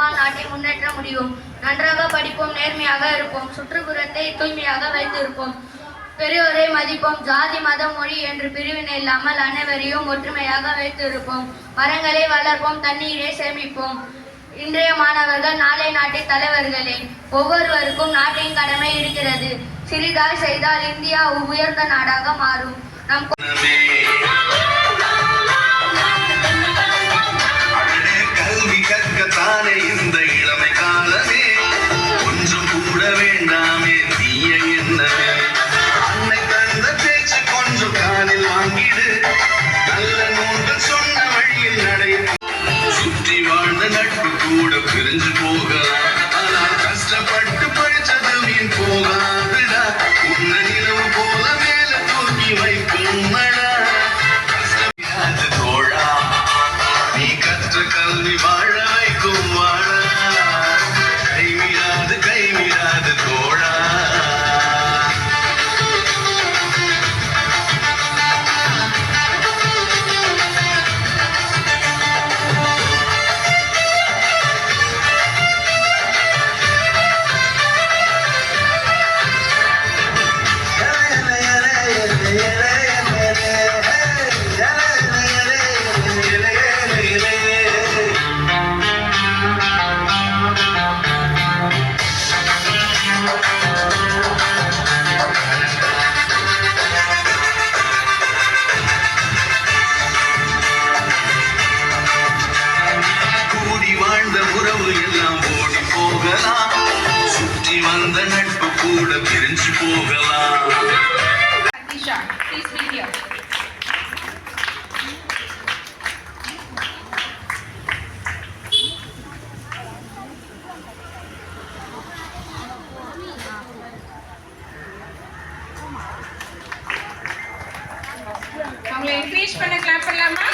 நம்மால் நாட்டை முன்னேற்ற முடியும். நன்றாக படிப்போம், நேர்மையாக இருப்போம், சுற்றுப்புறத்தை தூய்மையாக வைத்திருப்போம், பெரியோரை மதிப்போம், ஜாதி மதம் மொழி என்று பிரிவினை இல்லாமல் அனைவரையும் ஒற்றுமையாக வைத்திருப்போம், மரங்களை வளர்ப்போம், தண்ணீரை சேமிப்போம். இன்றைய மாணவர்கள் நாளை நாட்டின் தலைவர்களே. ஒவ்வொருவருக்கும் நாட்டின் கடமை இருக்கிறது. சிறிதாய் செய்தால் இந்தியா உயர்ந்த நாடாக மாறும். நம் கல்வி கற்கத்தானே இந்த இளமை காலமே, கொஞ்சம் கூட வேண்டாமே தீய எண்ணமே. அன்னை தந்த பேச்சு கொஞ்சம் காலில் வாங்கிடு, நல்ல நூல்கள் சொன்ன வழியில் நடைய. சுற்றி வாழ்ந்த நட்பு கூட பிரிஞ்சு போகலாம், ஆனால் கஷ்டப்பட்டு படிச்சது வீண் போகாதுடா. உன்ன நிலவு போல மேல தூக்கி வைக்கும் மழை. கஷ்டமில்லாது தோழா, நீ கற்ற கல்வி வாழ வைக்கும் வாழ. கைவிடாது கைவிடாது தோழா. சுற்றி வந்த நட்பு கூட பிரிஞ்சு போகலாம். அவங்களை என்கரேஜ் பண்ண கிளாப் பண்ணலாமா?